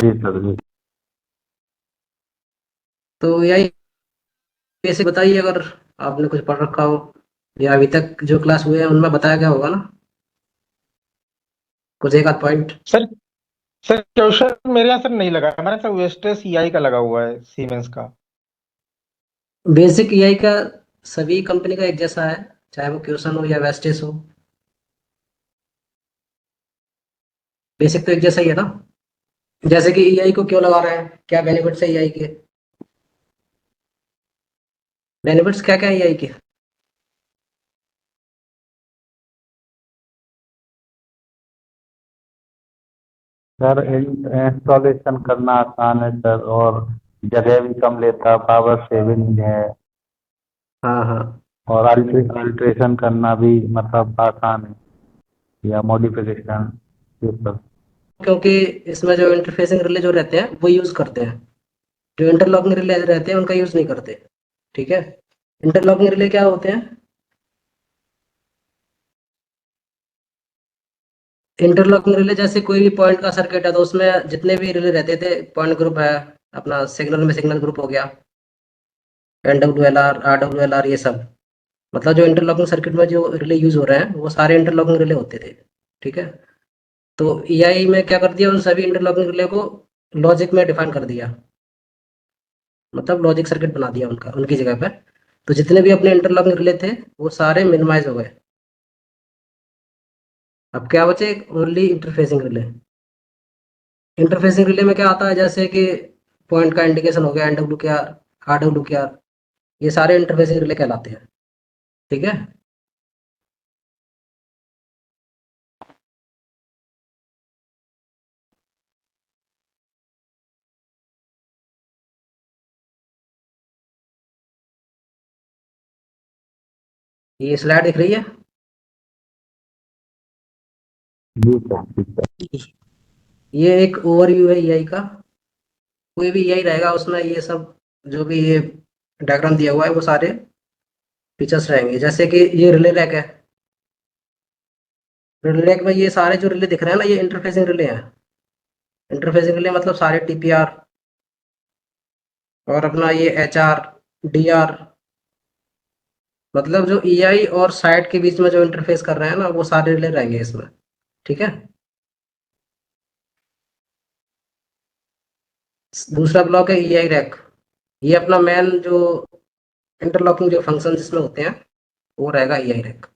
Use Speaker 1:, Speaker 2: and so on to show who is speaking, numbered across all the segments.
Speaker 1: जी sir जी।
Speaker 2: तो यही basic बताइए, अगर आपने कुछ पढ़ रखा हो या अभी तक जो क्लास हुए हैं उनमें बताया गया होगा ना, कुछ एक आध पॉइंट।
Speaker 3: सर सर क्वेश्चन मेरे यहाँ सर नहीं लगा है, हमारे सर वेस्टेज सीआई का लगा हुआ है, सीमेंस का।
Speaker 2: बेसिक एआई का सभी कंपनी का एक जैसा है, चाहे वो क्यूसन हो या वेस्टेज हो, बेसिक तो एक जैसा ही है ना। जैसे कि एआई को क्यों लगा रहे हैं, क्या बेनिफिट्स है एआई के, बेनिफिट्स क्या क्या है एआई के।
Speaker 1: सर इंस्टॉलेशन करना आसान है सर, और जगह भी कम लेता, पावर सेविंग है।
Speaker 2: हाँ हाँ।
Speaker 1: और अल्ट्रेशन करना भी मतलब आसान है, या मॉडिफिकेशन, ये सब।
Speaker 2: क्योंकि इसमें जो इंटरफेसिंग रिले जो रहते हैं वो यूज करते हैं, जो इंटरलॉकिंग रिले रहते हैं उनका यूज नहीं करते। ठीक है। इंटरलॉकिंग रिले क्या होते हैं, इंटरलॉकिंग रिले जैसे कोई भी पॉइंट का सर्किट है तो उसमें जितने भी रिले रहते थे, पॉइंट ग्रुप है, अपना सिग्नल में सिग्नल ग्रुप हो गया, NWLR RWLR, ये सब मतलब जो इंटरलॉकिंग सर्किट में जो रिले यूज हो रहे हैं वो सारे इंटरलॉकिंग रिले होते थे। ठीक है। तो एआई में क्या कर दिया, उन सभी इंटरलॉकिंग रिले को लॉजिक में डिफाइन कर दिया, मतलब लॉजिक सर्किट बना दिया उनका उनकी जगह पे। तो जितने भी अपने इंटरलॉकिंग रिले थे वो सारे मिनिमाइज हो गए। अब क्या बचे, only interfacing relay. Interfacing relay में क्या आता है, जैसे कि पॉइंट का इंडिकेशन हो गया, NWKR RWKR, ये सारे इंटरफेसिंग रिले कहलाते हैं। ठीक है। ये स्लाइड दिख रही है।
Speaker 1: जी सर जी सर।
Speaker 2: ये एक ओवरव्यू है एआई का। कोई भी एआई रहेगा उसमें ये सब जो भी ये डायग्राम दिया हुआ है वो सारे फीचर्स रहेंगे। जैसे कि ये रिले रैक है, रिले रैक में ये सारे जो रिले दिख रहे हैं ना, ये इंटरफेसिंग रिले हैं। इंटरफेसिंग रिले मतलब सारे TPR और अपना ये HR DR, मतलब जो एआई और साइट के बीच में जो इंटरफेस कर रहे हैं ना वो सारे रिले रहेंगे इसमें। ठीक है। दूसरा ब्लॉक है एआई रैक। ये अपना मेन जो इंटरलॉकिंग जो फंक्शन जिसमें होते हैं वो रहेगा एआई रैक।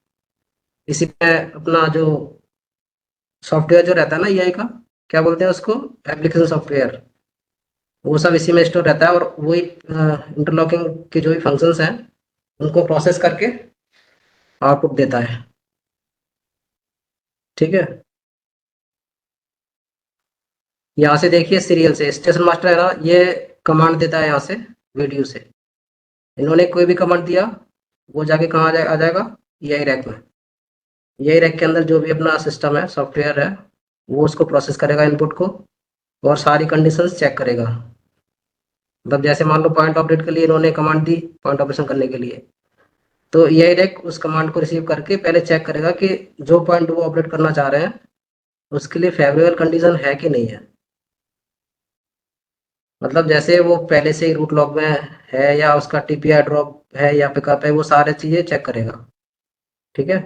Speaker 2: इसी में अपना जो सॉफ्टवेयर जो रहता है ना एआई का, क्या बोलते हैं उसको, एप्लीकेशन सॉफ्टवेयर, वो सब इसी में स्टोर रहता है। और वही इंटरलॉकिंग के जो भी फंक्शंस हैं उनको प्रोसेस करके आउटपुट देता है। ठीक है। यहाँ से देखिए सीरियल से स्टेशन मास्टर है ना, ये कमांड देता है यहाँ से, वीडियो से। इन्होंने कोई भी कमांड दिया वो जाके कहाँ आ जाएगा, एआई रैक में। एआई रैक के अंदर जो भी अपना सिस्टम है, सॉफ्टवेयर है, वो उसको प्रोसेस करेगा इनपुट को, और सारी कंडीशंस चेक करेगा। मतलब जैसे मान लो पॉइंट ऑपरेट के लिए इन्होंने कमांड दी, पॉइंट ऑपरेशन करने के लिए, तो एआई रैक उस कमांड को रिसीव करके पहले चेक करेगा कि जो पॉइंट वो ऑपरेट करना चाह रहे हैं उसके लिए फेवरेबल कंडीशन है कि नहीं है। मतलब जैसे वो पहले से ही रूट लॉग में है या उसका TPI ड्रॉप है या पिकअप है, वो सारी चीजें चेक करेगा। ठीक है।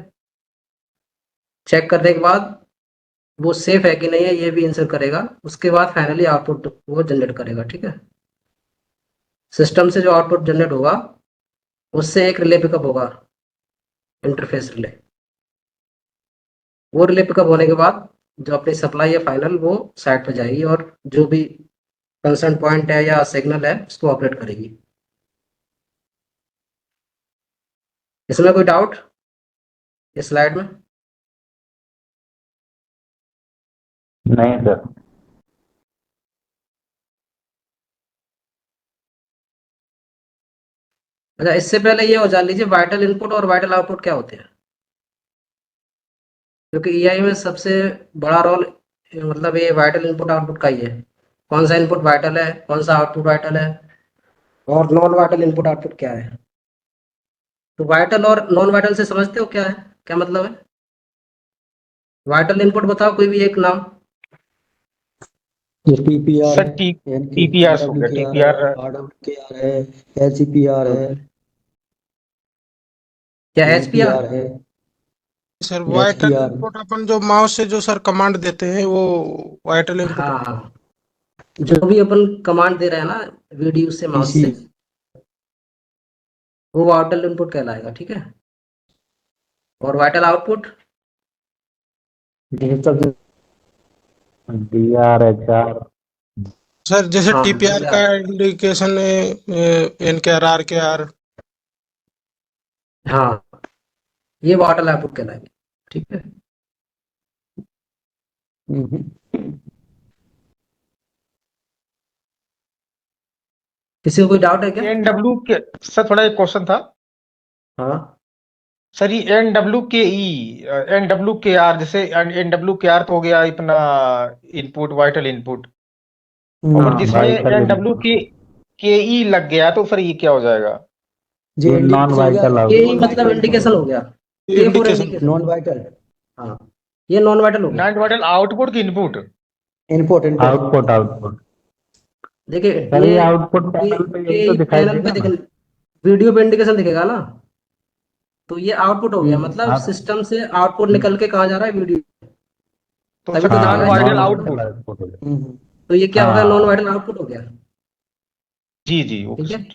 Speaker 2: चेक करने के बाद वो सेफ है कि नहीं है ये भी इंश्योर करेगा। उसके बाद फाइनली आउटपुट वो जनरेट करेगा। ठीक है। सिस्टम से जो आउटपुट जनरेट होगा उससे एक रिले पिकअप होगा, इंटरफेस रिले। वो रिले पिकअप होने के बाद जो अपनी सप्लाई है फाइनल वो साइट पे जाएगी और जो भी कंसर्न पॉइंट है या सिग्नल है उसको ऑपरेट करेगी। इसमें कोई डाउट इस स्लाइड में।
Speaker 1: नहीं सर।
Speaker 2: अच्छा, इससे पहले ये हो जान लीजिए वाइटल इनपुट और वाइटल आउटपुट क्या होते हैं, क्योंकि एआई में सबसे बड़ा रोल मतलब ये वाइटल इनपुट आउटपुट का ही है। कौन सा इनपुट वाइटल है, कौन सा आउटपुट वाइटल है, और नॉन वाइटल इनपुट आउटपुट क्या है। तो वाइटल और नॉन वाइटल से समझते हो क्या है, क्या मतलब है। वाइटल इनपुट बताओ कोई भी एक नाम।
Speaker 4: ये टीपीआर
Speaker 3: सर
Speaker 4: है,
Speaker 3: टीपीआर हो गया, टीपीआर
Speaker 4: आरडब्ल्यूकेआर है, एचपीआर है,
Speaker 2: क्या एचपीआर?
Speaker 4: एनपीआर है,
Speaker 5: सर वाइटल
Speaker 4: एचपीआर।
Speaker 5: इनपुट अपन जो माउस से जो सर कमांड देते हैं वो वाइटल इनपुट
Speaker 2: हाँ हाँ, जो भी अपन कमांड दे रहे हैं ना वीडियो से माउस
Speaker 4: पीसी
Speaker 2: से, वो वाइटल इनपुट कहलाएगा, ठीक है। और vital output
Speaker 4: digital
Speaker 1: DRHR
Speaker 5: sir जैसे
Speaker 2: हाँ
Speaker 5: टीपीआर का
Speaker 2: DRR,
Speaker 5: इंडिकेशन एन के आर के आर।
Speaker 2: हाँ ये वाइटल आउटपुट कहलाएगा, ठीक है। किसी को कोई डाउट है क्या?
Speaker 3: एनडब्ल्यू के सर थोड़ा एक क्वेश्चन था
Speaker 2: हाँ
Speaker 3: सर, ये एनडब्ल्यू के आर जैसे एनडब्ल्यू के आर तो हो गया अपना इनपुट वाइटल इनपुट, और
Speaker 2: हाँ
Speaker 3: जिसमें
Speaker 1: vital
Speaker 3: एनडब्ल्यू के ई लग गया तो फिर ये क्या हो जाएगा?
Speaker 4: जी
Speaker 1: ये नॉन
Speaker 4: इंडिकेशन हो गया,
Speaker 1: वाइटल
Speaker 2: ये
Speaker 1: आउटपुट।
Speaker 2: मतलब इंडिकेशन हो गया, ये for
Speaker 5: indication
Speaker 2: indication,
Speaker 4: non vital
Speaker 2: हाँ ये नॉन वाइटल हो गया।
Speaker 3: नॉन वाइटल आउटपुट की इनपुट?
Speaker 4: इनपुट इनपुट
Speaker 1: आउटपुट
Speaker 2: देखिए
Speaker 1: सर, ये
Speaker 2: ये
Speaker 1: आउटपुट पैनल पे यही तो दिखाई
Speaker 2: पैनल पे
Speaker 1: देगा
Speaker 2: देख,
Speaker 1: ना।
Speaker 2: वीडियो पे इंडिकेशन दिखेगा ना, तो ये आउटपुट हो गया, मतलब
Speaker 1: आप
Speaker 2: सिस्टम से आउटपुट निकल के कहाँ जा रहा है, वीडियो,
Speaker 3: तो
Speaker 2: तभी
Speaker 3: सर
Speaker 2: तो दिखा
Speaker 3: नॉन
Speaker 2: रहा है
Speaker 3: वाइटल
Speaker 2: नॉन
Speaker 3: आउटपुट।
Speaker 1: आउटपुट हो गया।
Speaker 2: तो ये क्या हो गया,
Speaker 1: हाँ।
Speaker 2: नॉन वाइटल आउटपुट हो गया,
Speaker 3: जी जी ओके
Speaker 2: ठीक है।
Speaker 3: सर,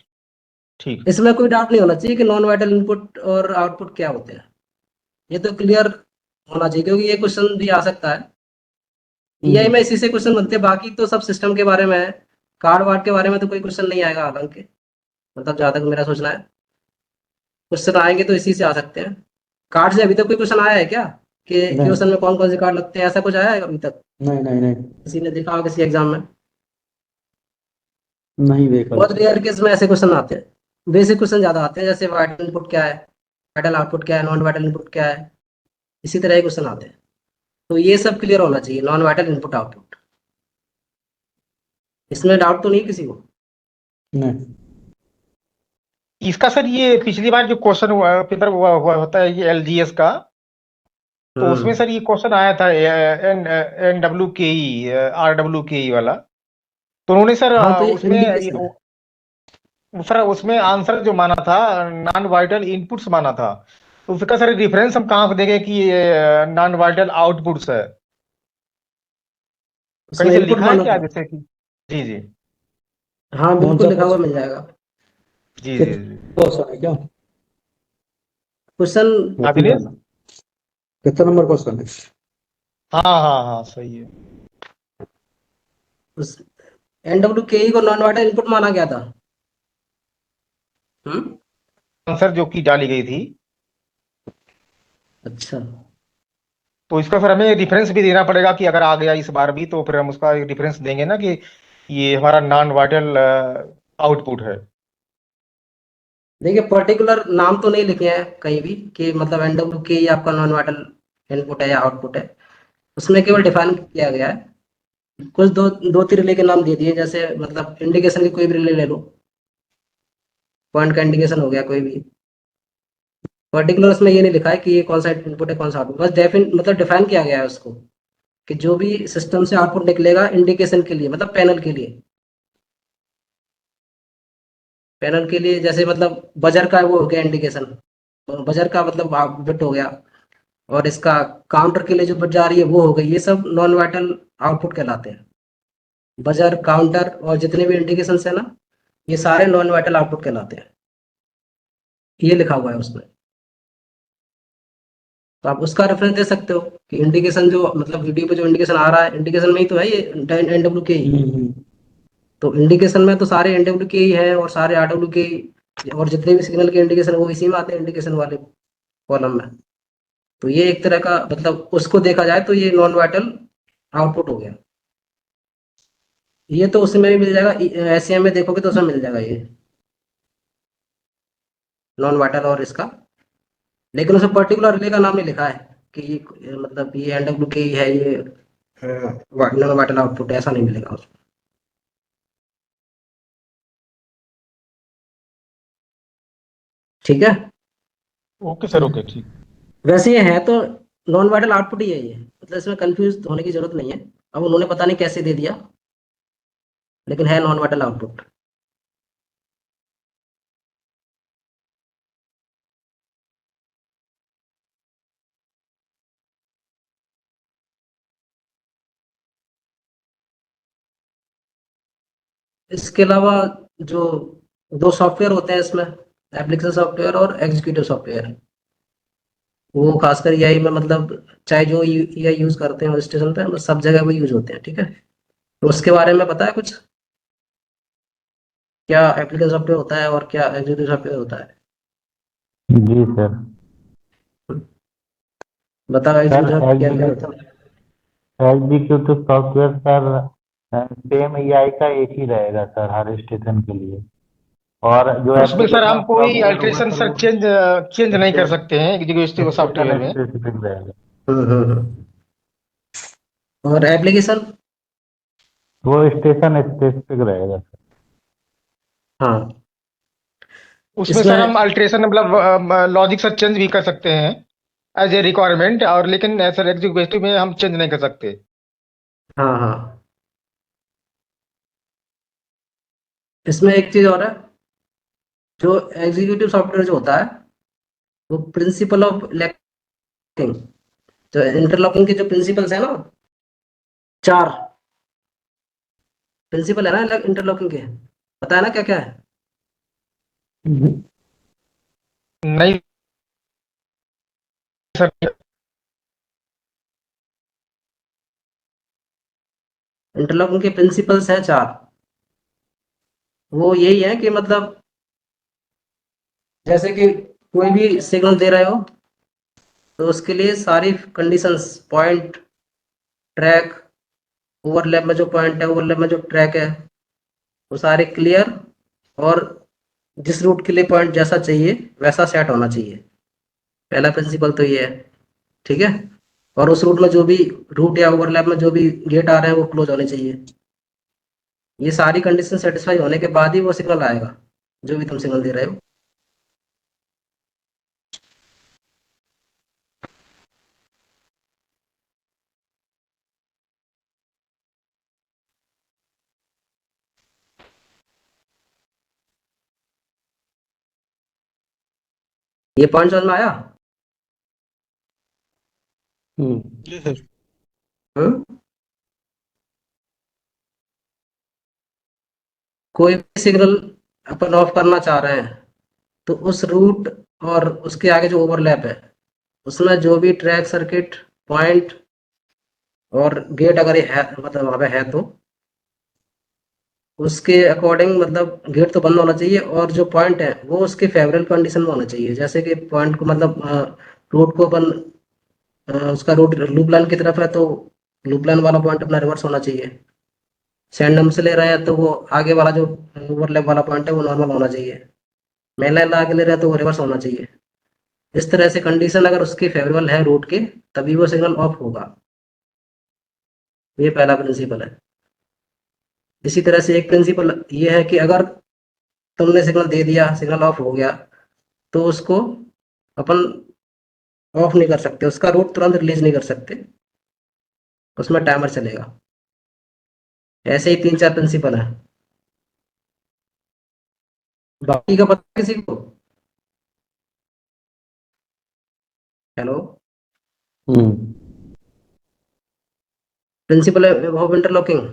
Speaker 3: ठीक।
Speaker 2: इसमें कोई डाउट नहीं होना चाहिए कि नॉन वाइटल इनपुट और आउटपुट क्या होते हैं, ये तो क्लियर होना चाहिए, क्योंकि ये क्वेश्चन भी आ सकता है EI में, इसी से क्वेश्चन बनते हैं। बाकी तो सब सिस्टम के बारे में है, कार्ड वार्ड के बारे में तो कोई क्वेश्चन नहीं आएगा, हालांकि मतलब जहाँ तक मेरा सोचना है, क्वेश्चन आएंगे तो इसी से आ सकते हैं। कार्ड से अभी तक कोई क्वेश्चन आया है क्या, कि
Speaker 4: नहीं।
Speaker 2: क्वेश्चन में कौन कौन से कार्ड लगते हैं, ऐसा कुछ आया है अभी तक?
Speaker 4: नहीं नहीं नहीं
Speaker 2: किसी ने देखा हो किसी एग्जाम में?
Speaker 4: नहीं देखा।
Speaker 2: बहुत रेयर केस में ऐसे क्वेश्चन आते हैं, बेसिक क्वेश्चन ज्यादा आते हैं, जैसे वाइटल इनपुट क्या है, वाइटल आउटपुट क्या है, नॉन वाइटल इनपुट क्या है, इसी तरह के क्वेश्चन आते हैं। तो ये सब क्लियर होना चाहिए, नॉन वाइटल इनपुट आउटपुट, इसमें डाउट तो नहीं किसी को?
Speaker 4: नहीं
Speaker 3: इसका सर ये पिछली बार जो क्वेश्चन पेपर हुआ होता है ये LGS का, तो उसमें सर ये क्वेश्चन आया था NWKE RWKE वाला, तो उन्होंने सर
Speaker 2: हाँ, तो ये
Speaker 3: उसमें
Speaker 2: indication है।
Speaker 3: सर उसमें आंसर जो माना था नॉन वाइटल इनपुट्स माना था, तो उसका सर डिफरेंस हम कहाँ देंगे कि ये नॉन वाइटल आउटपुट्स है? कहीं
Speaker 2: उसमें
Speaker 3: से
Speaker 2: इनपुट
Speaker 3: लिखा है
Speaker 2: माना
Speaker 3: क्या
Speaker 2: था,
Speaker 3: जैसे कि? जी जी
Speaker 2: हाँ
Speaker 4: कौन
Speaker 2: बिल्कुल
Speaker 4: सा
Speaker 2: लिखा हुआ
Speaker 4: क्वेश्चन?
Speaker 2: मिल जाएगा
Speaker 3: जी जी जी।
Speaker 4: क्वेश्चन है क्या?
Speaker 2: क्वेश्चन।
Speaker 3: हाँ दिनेश,
Speaker 4: कितना नंबर क्वेश्चन है?
Speaker 3: हाँ सही है।
Speaker 2: उस NWKE को नॉन वाइटल इनपुट माना गया था।
Speaker 3: आंसर जो की डाली गई थी,
Speaker 2: अच्छा,
Speaker 3: तो इसका फिर हमें डिफरेंस भी देना पड़ेगा कि अगर आ गया इस बार भी तो फिर हम उसका एक डिफरेंस देंगे ना कि ये हमारा नॉन वाइटल आउटपुट है।
Speaker 2: देखिए पर्टिकुलर नाम तो नहीं लिखे हैं कहीं भी कि मतलब NWKE आपका नॉन वाइटल इनपुट है या आउटपुट है, उसमें केवल डिफाइन किया गया है। कुछ दो तीन रिले के नाम दे दिए, जैसे मतलब इंडिकेशन की कोई भी रिले ले लो, पॉइंट का इंडिकेशन हो गया कोई भी, पर्टिकुलर उसमें ये नहीं लिखा है कि ये कौन सा इनपुट है कौन सा आउटपुट, बस मतलब डिफाइन किया गया है उसको कि जो भी सिस्टम से आउटपुट निकलेगा इंडिकेशन के लिए, मतलब पैनल के लिए जैसे मतलब बजर का वो हो गया इंडिकेशन, तो बजर का मतलब बिट हो गया, और इसका काउंटर के लिए जो बिट जा रही है वो हो गई, ये सब नॉन वाइटल आउटपुट कहलाते हैं। बजर, काउंटर और जितने भी इंडिकेशन है ना, ये सारे नॉन वाइटल आउटपुट कहलाते हैं, ये लिखा हुआ है उसमें। तो आप उसका रेफरेंस दे सकते हो कि इंडिकेशन जो मतलब वीडियो पे जो इंडिकेशन आ रहा है, इंडिकेशन में ही तो है ये NWKE, तो इंडिकेशन में तो सारे NWKE है और सारे RWKE, और जितने भी सिग्नल के इंडिकेशन वो इसी में आते हैं, इंडिकेशन वाले कॉलम में। तो ये एक तरह का मतलब उसको देखा जाए तो ये नॉन वाइटल आउटपुट हो गया। ये तो उसमें भी मिल जाएगा, SCM में देखोगे तो उसमें मिल जाएगा ये नॉन वाइटल और इसका, लेकिन उसमें पर्टिकुलर रिले का नाम नहीं लिखा है कि ये मतलब ये NWKE है, ये नॉन वाइटल आउटपुट, ऐसा नहीं मिलेगा उसमें। ठीक है,
Speaker 3: ओके सर, ओके ठीक।
Speaker 2: वैसे ये है तो नॉन वाइटल आउटपुट ही है ये, मतलब इसमें कंफ्यूज होने की जरूरत नहीं है। अब उन्होंने पता नहीं कैसे दे दिया, लेकिन है नॉन वाइटल आउटपुट। इसके अलावा जो दो सॉफ्टवेयर होते हैं इसमें, एप्लीकेशन सॉफ्टवेयर और एग्जीक्यूटिव सॉफ्टवेयर, वो खासकर एआई में मतलब चाहे जो एआई यूज करते हैं स्टेशन पे, मतलब सब जगह वो यूज होते हैं। ठीक है, तो उसके बारे में पता है कुछ, क्या एप्लीकेशन सॉफ्टवेयर होता है और क्या एग्जीक्यूटिव सॉफ्टवेयर होता है?
Speaker 1: जी सर।
Speaker 2: बताओ
Speaker 1: सर
Speaker 2: एग्जीक्यूटिव क्या क्या होता है?
Speaker 1: Executive software sir same AI का एक ही रहेगा सर हर स्टेशन के लिए। और जो
Speaker 3: उसमें सर हम
Speaker 1: एप्लीकेशन
Speaker 3: कोई
Speaker 1: सॉफ्टवेयर होगा
Speaker 3: अल्ट्रेशन
Speaker 1: सर
Speaker 3: सर
Speaker 1: वो
Speaker 3: चेंज चेंज नहीं कर सकते हैं एग्जीक्यूटिव
Speaker 1: स्टेशन
Speaker 3: सॉफ्टवेयर में।
Speaker 1: स्पेसिफिक रहेगा।
Speaker 2: हम्म। और एप्लीकेशन?
Speaker 1: वो स्टेशन स्पेसिफिक रहेगा सर।
Speaker 2: हाँ,
Speaker 3: उसमें सर हम
Speaker 2: इसमें
Speaker 3: अल्ट्रेशन मतलब लॉजिक सर चेंज भी कर सकते हैं एज ए रिक्वायरमेंट, और लेकिन सर एग्जीक्यूटिव में हम चेंज नहीं कर सकते।
Speaker 2: हाँ हाँ, इसमें एक चीज और है, जो एग्जीक्यूटिव सॉफ्टवेयर जो होता है वो प्रिंसिपल ऑफ लैकिंग, जो इंटरलॉकिंग के जो प्रिंसिपल्स है ना, 4 प्रिंसिपल है ना इंटरलॉकिंग के, पता है ना क्या क्या है?
Speaker 3: नहीं सर।
Speaker 2: इंटरलॉकिंग के प्रिंसिपल्स हैं 4। वो यही है कि मतलब जैसे कि कोई भी सिग्नल दे रहे हो तो उसके लिए सारी कंडीशंस, पॉइंट, ट्रैक, ओवरलैप में जो पॉइंट है, ओवरलैप में जो ट्रैक है, वो सारे क्लियर, और जिस रूट के लिए पॉइंट जैसा चाहिए वैसा सेट होना चाहिए। पहला प्रिंसिपल तो ये है। ठीक है, और उस रूट में जो भी रूट या ओवरलैप में जो भी गेट आ रहे हैं वो क्लोज होने चाहिए। ये सारी कंडीशन सेटिस्फाई होने के बाद ही वो सिग्नल आएगा, जो भी तुम सिग्नल दे रहे हो। ये पॉइंट समझ में आया?
Speaker 5: जी सर।
Speaker 2: हम्म? कोई भी सिग्नल अपन ऑफ करना चाह रहे हैं तो उस रूट और उसके आगे जो ओवरलैप है उसमें जो भी ट्रैक, सर्किट, पॉइंट और गेट अगर ये है, मतलब वहाँ पे है, तो उसके अकॉर्डिंग मतलब गेट तो बंद होना चाहिए, और जो पॉइंट है वो उसके फेवरेबल कंडीशन में होना चाहिए। जैसे कि पॉइंट को मतलब रूट को अपन उसका रूट लूप लाइन की तरफ है तो लूप लाइन वाला पॉइंट अपना रिवर्स होना चाहिए। सेंड नंबर से ले रहे हैं तो वो आगे वाला जो ओवरलैप वाला पॉइंट है वो नॉर्मल होना चाहिए। मेन लाइन आगे ले रहे हैं तो वो रिवर्स होना चाहिए। इस तरह से कंडीशन अगर उसकी फेवरेबल है रूट के, तभी वो सिग्नल ऑफ होगा। ये पहला प्रिंसिपल है। इसी तरह से एक प्रिंसिपल ये है कि अगर तुमने सिग्नल दे दिया, सिग्नल ऑफ हो गया, तो उसको अपन ऑफ नहीं कर सकते, उसका रूट तुरंत रिलीज नहीं कर सकते, उसमें टाइमर चलेगा। ऐसे ही 3-4 प्रिंसिपल है। बाकी का पता किसी को? Hello?
Speaker 4: Hmm
Speaker 2: principle of interlocking,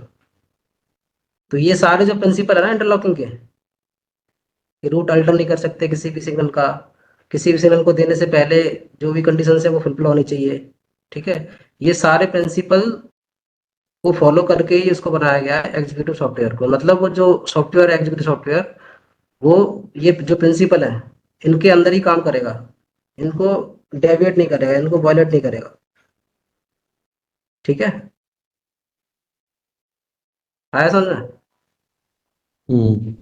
Speaker 2: तो ये सारे जो प्रिंसिपल है ना इंटरलॉकिंग के, कि रूट अल्टर नहीं कर सकते किसी भी सिग्नल का, किसी भी सिग्नल को देने से पहले जो भी कंडीशन है वो फुलफिल होनी चाहिए। ठीक है, ये सारे प्रिंसिपल को फॉलो करके ही इसको बनाया गया है एग्जीक्यूटिव सॉफ्टवेयर को। मतलब वो जो सॉफ्टवेयर है एग्जीक्यूटिव सॉफ्टवेयर, वो ये जो प्रिंसिपल है इनके अंदर ही काम करेगा, इनको डेविएट नहीं करेगा, इनको वायलेट नहीं करेगा। ठीक है, आया समझ में?
Speaker 4: हम्म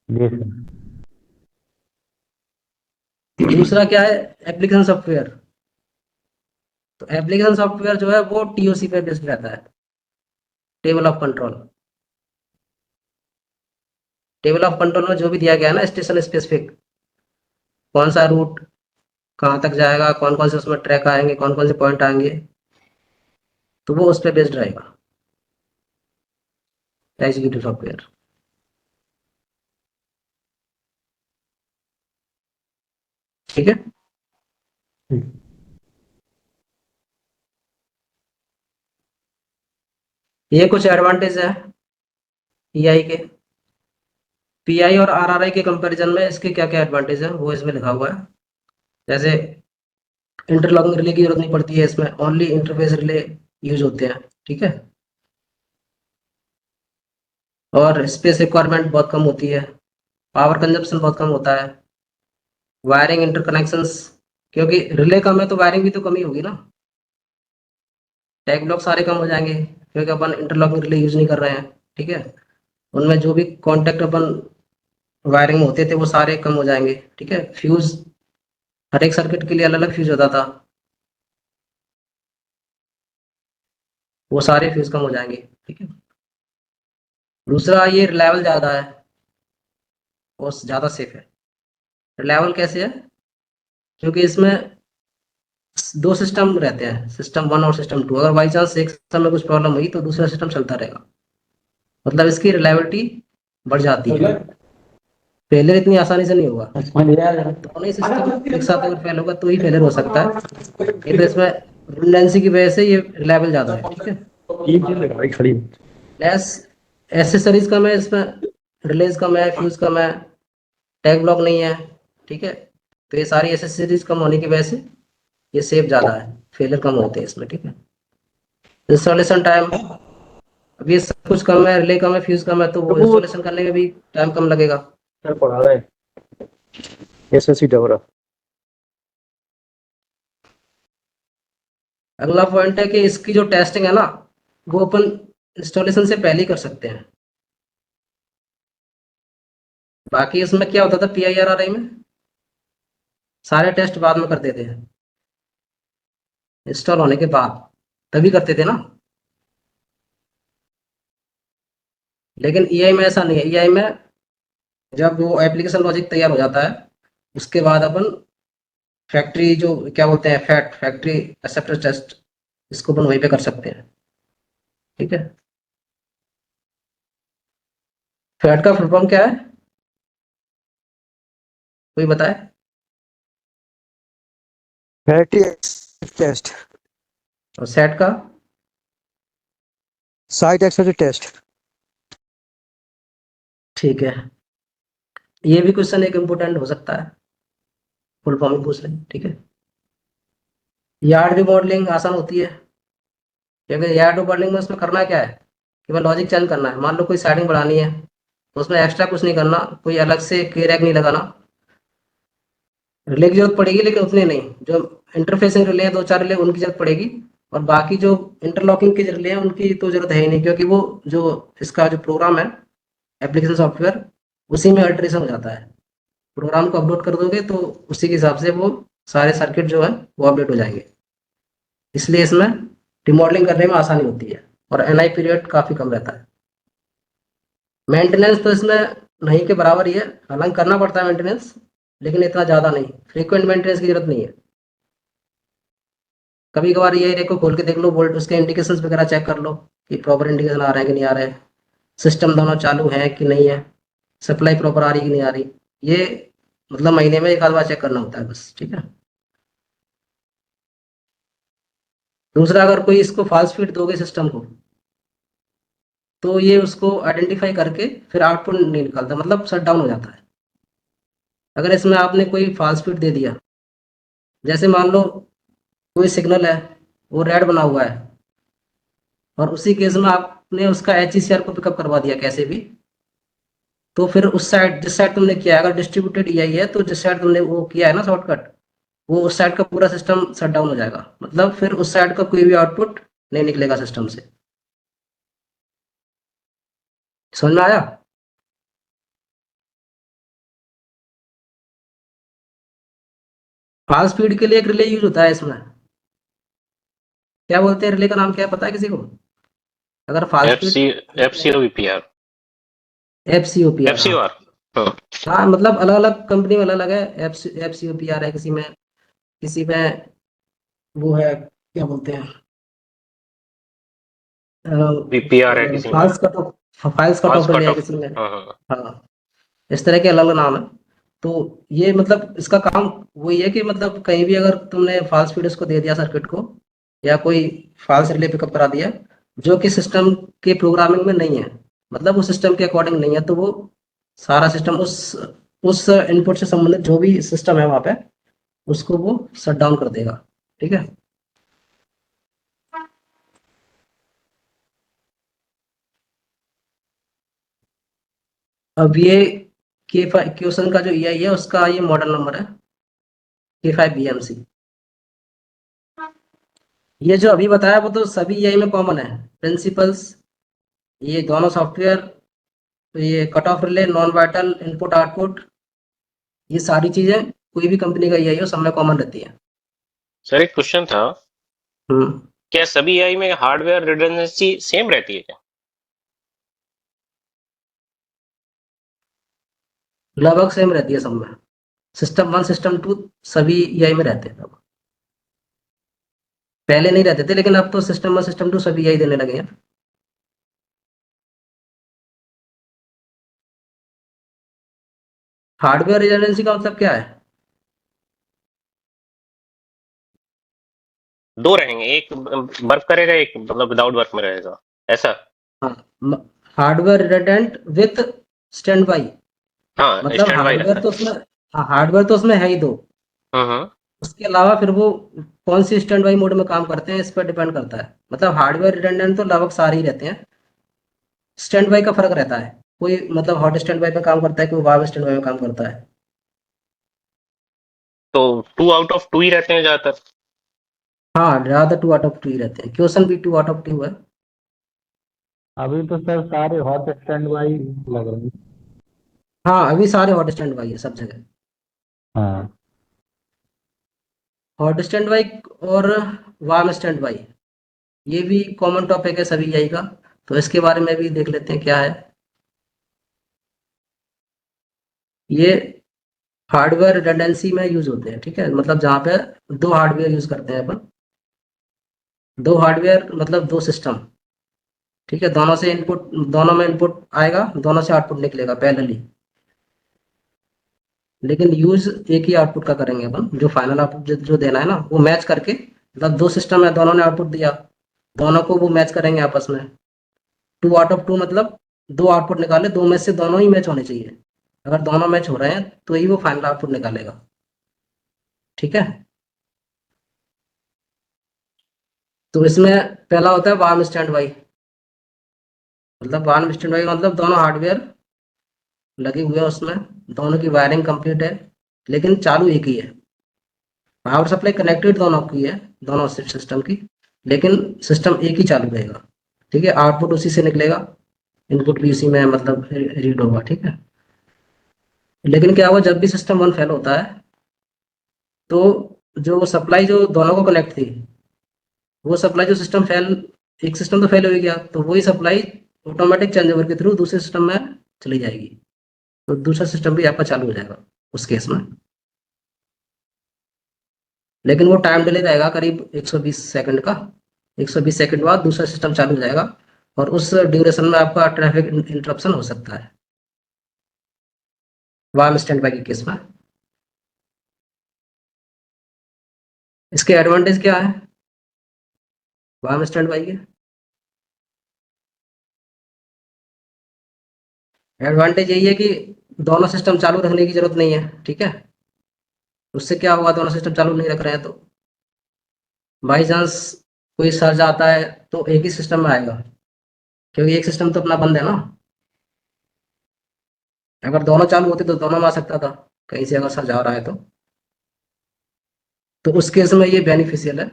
Speaker 1: जी सर।
Speaker 2: दूसरा क्या है, एप्लीकेशन सॉफ्टवेयर। तो एप्लीकेशन सॉफ्टवेयर जो है वो टीओसी पे बेस्ड रहता है, table of control. Table of control में जो भी दिया गया है ना स्टेशन स्पेसिफिक, कौन सा रूट कहाँ तक जाएगा, कौन कौन से उसमें ट्रैक आएंगे, कौन कौन से पॉइंट आएंगे, तो वो उस पर बेस्ड रहेगा। Executive software. ठीक है, ये कुछ एडवांटेज है पीआई के। पीआई और आरआरआई के कंपैरिजन में इसके क्या क्या एडवांटेज है वो इसमें लिखा हुआ है। जैसे इंटरलॉकिंग रिले की जरूरत नहीं पड़ती है इसमें, ओनली इंटरफेस रिले यूज होते हैं। ठीक है, और स्पेस रिक्वायरमेंट बहुत कम होती है, पावर कंजप्शन बहुत कम होता है, वायरिंग इंटरकनेक्शंस, क्योंकि रिले कम है तो वायरिंग भी तो कम ही होगी ना, टैग ब्लॉक सारे कम हो जाएंगे क्योंकि अपन इंटरलॉकिंग रिले यूज नहीं कर रहे हैं। ठीक है, उनमें जो भी कॉन्टेक्ट अपन वायरिंग में होते थे वो सारे कम हो जाएंगे। ठीक है, फ्यूज हर एक सर्किट के लिए अलग अलग फ्यूज होता था, वो सारे फ्यूज कम हो जाएंगे। ठीक है, दूसरा ये रिलायबल ज़्यादा है और ज़्यादा सेफ है। रिलायबल कैसे है? क्योंकि इसमें दो सिस्टम रहते हैं, सिस्टम 1 और सिस्टम 2। अगर बाई चांस एक सिस्टम में कुछ प्रॉब्लम हुई तो दूसरा सिस्टम चलता रहेगा, मतलब इसकी रिलायबिलिटी बढ़ जाती है। फेलियर इतनी आसानी से नहीं होगा, दोनों ही सिस्टम एक साथ अगर फेल होगा तो ही फेलियर हो सकता है। ये तो इसमें रिडंडेंसी की वजह से ये रिलायबल ज़्यादा है। ठीक है, लेस एसेसरीज कम है इसमें, रिलेज कम है, फ्यूज कम है, टैग ब्लॉक नहीं है। ठीक है, तो ये सारी एसेसरीज कम होने की वजह से ये सेफ ज़्यादा है, फेलियर कम होते हैं इसमें। ठीक है, इंस्टॉलेशन टाइम, अब ये सब कुछ कम है, रिले कम है, फ्यूज कम है, तो वो इंस्टॉलेशन करने में भी टाइम कम लगेगा। अगला पॉइंट है कि इसकी जो टेस्टिंग है ना वो अपन इंस्टॉलेशन से पहले ही कर सकते हैं। बाकी इसमें क्या होता था PIRRI में, सारे टेस्ट बाद में करते थे, इंस्टॉल होने के बाद तभी करते थे ना। लेकिन EI में ऐसा नहीं है, EI में जब वो एप्लीकेशन लॉजिक तैयार हो जाता है उसके बाद अपन फैक्ट्री जो क्या बोलते हैं फैक्ट्री एक्सेप्टेंस टेस्ट, इसको अपन वहीं पे कर सकते हैं। ठीक है, फैट का फुल फॉर्म क्या है, कोई बताए?
Speaker 4: फैटी टेस्ट,
Speaker 2: और सेट का?
Speaker 4: Site accepted test.
Speaker 2: ठीक है, ये भी क्वेश्चन एक इम्पोर्टेंट हो सकता है, फुल फॉर्म ही पूछ लें। ठीक है, यार्ड रिमॉडलिंग आसान होती है क्योंकि यार्ड रिमॉडलिंग में उसमें करना क्या है कि वह लॉजिक चेंज करना है। मान लो कोई सेटिंग बढ़ानी है तो उसमें एक्स्ट्रा कुछ नहीं करना, कोई अलग से की रैक नहीं लगाना। रिले की जरूरत पड़ेगी लेकिन उतनी नहीं, जो इंटरफेसिंग रिले है 2-4 रिले उनकी जरूरत पड़ेगी, और बाकी जो इंटरलॉकिंग के रिले हैं उनकी तो जरूरत है ही नहीं, क्योंकि वो जो इसका जो प्रोग्राम है एप्लीकेशन सॉफ्टवेयर उसी में अल्टरेशन हो जाता है। प्रोग्राम को अपलोड कर दोगे तो उसी के हिसाब से वो सारे सर्किट जो है वो अपडेट हो जाएंगे, इसलिए इसमें रिमॉडलिंग करने में आसानी होती है और NI पीरियड काफ़ी कम रहता है। मेंटेनेंस तो इसमें नहीं के बराबर ही है, हालांकि करना पड़ता है मेंटेनेंस लेकिन इतना ज़्यादा नहीं, फ्रीक्वेंट मेंटेनेंस की जरूरत नहीं है। कभी कभार ये एरिया को खोल के देख लो, वोल्ट उसके इंडिकेशंस वगैरह चेक कर लो कि प्रॉपर इंडिकेशन आ रहे हैं कि नहीं आ रहे हैं, सिस्टम दोनों चालू है कि नहीं है, सप्लाई प्रॉपर आ रही कि नहीं आ रही, ये मतलब महीने में एक आध बार चेक करना होता है बस। ठीक है, दूसरा अगर कोई इसको फॉल्स फीड दोगे सिस्टम को तो ये उसको आइडेंटिफाई करके फिर आउटपुट नहीं निकालता, मतलब शट डाउन हो जाता है। अगर इसमें आपने कोई फॉल्स फीड दे दिया, जैसे मान लो कोई सिग्नल है वो रेड बना हुआ है और उसी केस में आपने उसका HECR को पिकअप करवा दिया कैसे भी, तो फिर उस साइड जिस साइड तुमने किया है, अगर डिस्ट्रीब्यूटेड EI है तो जिस साइड तुमने वो किया है ना शॉर्टकट, वो उस साइड का पूरा सिस्टम शट डाउन हो जाएगा, मतलब फिर उस साइड का कोई भी आउटपुट नहीं निकलेगा सिस्टम से। समझ में आया? फॉल्स फीड के लिए एक रिले यूज होता है इसमें, क्या बोलते हैं रिले का नाम, क्या पता है किसी को? अगर false feed
Speaker 6: FCOVPR
Speaker 2: FCOPR,
Speaker 6: FCOR
Speaker 2: हाँ मतलब अलग अलग कंपनी में अलग अलग है, FCOPR है किसी में वो है क्या बोलते हैं
Speaker 6: VPR है किसी में।
Speaker 2: False cut off files cut
Speaker 6: files
Speaker 2: off relay
Speaker 6: cut
Speaker 2: है
Speaker 6: ऑफ।
Speaker 2: किसी में।
Speaker 6: हाँ।
Speaker 2: हाँ, इस तरह के अलग अलग नाम है। तो ये मतलब इसका काम वही है कि मतलब कहीं भी अगर तुमने फाल्स फीडर्स को दे दिया सर्किट को, या कोई फाल्स रिले पिकअप करा दिया जो कि सिस्टम के प्रोग्रामिंग में नहीं है, मतलब उस सिस्टम के अकॉर्डिंग नहीं है, तो वो सारा सिस्टम उस इनपुट से संबंधित जो भी सिस्टम है वहां पे, उसको वो शट डाउन कर देगा। ठीक है। अब ये क्वेश्चन का जो EI है उसका ये मॉडल नंबर है K5BMC। ये जो अभी बताया वो तो सभी EI में कॉमन है, प्रिंसिपल्स, ये दोनों सॉफ्टवेयर, ये cut off relay, non vital, input output, ये सारी चीजें कोई भी कंपनी का EI हो सब में कॉमन रहती है।
Speaker 6: सर एक क्वेश्चन था,
Speaker 2: हम्म,
Speaker 6: क्या सभी एआई में हार्डवेयर रिडंडेंसी सेम रहती है क्या?
Speaker 2: लगभग सेम रहती है सब में। सिस्टम 1 सिस्टम 2 सभी EI में रहते हैं। अब पहले नहीं रहते थे, लेकिन अब तो सिस्टम 1 सिस्टम 2 सभी EI देने लगे हैं। हार्डवेयर रिडंडेंसी का मतलब क्या है?
Speaker 6: दो रहेंगे, एक वर्क करेगा, एक मतलब विदाउट वर्क में रहेगा, ऐसा?
Speaker 2: हाँ, hardware redundant with stand by,
Speaker 6: हाँ,
Speaker 2: मतलब
Speaker 6: स्टैंड बाई रहता
Speaker 2: हार्डवेयर
Speaker 6: है।
Speaker 2: तो उसमें, हाँ हार्डवेयर तो उसमें है ही दो,
Speaker 6: हम्म।
Speaker 2: उसके अलावा फिर वो कौन सी स्टैंड बाई मोड में काम करते हैं इस पर डिपेंड करता है। मतलब हार्डवेयर रिडंडेंट तो लगभग सारे ही रहते हैं, स्टैंड बाई का फर्क रहता है। कोई मतलब हॉट स्टैंड बाई में काम करता है, कोई वार्म स्टैंड बाई में काम करता है।
Speaker 6: तो 2 आउट ऑफ 2 ही रहते हैं ज्यादातर।
Speaker 2: हाँ, ज्यादा 2 आउट ऑफ 2 ही रहते हैं, क्वेश्चन भी 2 आउट ऑफ 2 है।
Speaker 1: अभी तो सर सारे हॉट स्टैंड बाई लग रहे हैं।
Speaker 2: हाँ, अभी सारे हॉट स्टैंड बाई है सब जगह।
Speaker 1: हाँ।
Speaker 2: हॉट स्टैंड बाई और वार्म स्टैंड बाई, ये भी कॉमन टॉपिक है सभी EI का, तो इसके बारे में भी देख लेते हैं क्या है। ये हार्डवेयर रिडंडेंसी में यूज होते हैं, ठीक है, मतलब जहाँ पे दो हार्डवेयर यूज करते हैं अपन, दो हार्डवेयर मतलब दो सिस्टम, ठीक है, दोनों से इनपुट, दोनों में इनपुट आएगा, दोनों से आउटपुट निकलेगा पैरेलली, लेकिन यूज एक ही आउटपुट का करेंगे अपन, जो फाइनल आउटपुट जो देना है ना वो मैच करके, मतलब दो सिस्टम है दोनों ने आउटपुट दिया, दोनों को वो मैच करेंगे आपस में। 2 आउट ऑफ 2 मतलब दो आउटपुट निकाले, दो में से दोनों ही मैच होने चाहिए, अगर दोनों मैच हो रहे हैं तो ही वो फाइनल आउटपुट निकालेगा। ठीक है। तो इसमें पहला होता है वार्म स्टैंड बाई, मतलब वार्म स्टैंड बाई मतलब दोनों हार्डवेयर लगे हुए हैं उसमें, दोनों की वायरिंग कंप्लीट है, लेकिन चालू एक ही है, पावर सप्लाई कनेक्टेड दोनों की है, दोनों सिस्टम की, लेकिन सिस्टम एक ही चालू रहेगा। ठीक है, आउटपुट उसी से निकलेगा, इनपुट भी उसी में मतलब रीड होगा। ठीक है, लेकिन क्या हुआ जब भी सिस्टम 1 फेल होता है, तो जो सप्लाई जो दोनों को कनेक्ट थी, वो सप्लाई जो सिस्टम फेल, एक सिस्टम तो फेल हो गया, तो वही सप्लाई ऑटोमेटिक चेंज ओवर के थ्रू दूसरे सिस्टम में चली जाएगी, तो दूसरा सिस्टम भी आपका चालू हो जाएगा उस केस में। लेकिन वो टाइम डिले रहेगा करीब 120 सेकंड का, 120 सेकंड बाद दूसरा सिस्टम चालू हो जाएगा, और उस ड्यूरेशन में आपका ट्रैफिक इंटरप्शन हो सकता है वार्म स्टैंड बाई के केस में। इसके एडवांटेज क्या है वार्म स्टैंड बाई के? एडवांटेज यही है कि दोनों सिस्टम चालू रखने की जरूरत नहीं है। ठीक है, उससे क्या हुआ, दोनों सिस्टम चालू नहीं रख रहे हैं तो बाई चांस कोई सर्ज आता है तो एक ही सिस्टम में आएगा, क्योंकि एक सिस्टम तो अपना बंद है ना। अगर दोनों चालू होते तो दोनों में आ सकता था, कहीं से अगर सर्ज आ रहा है तो उस केस में ये बेनिफिशियल है,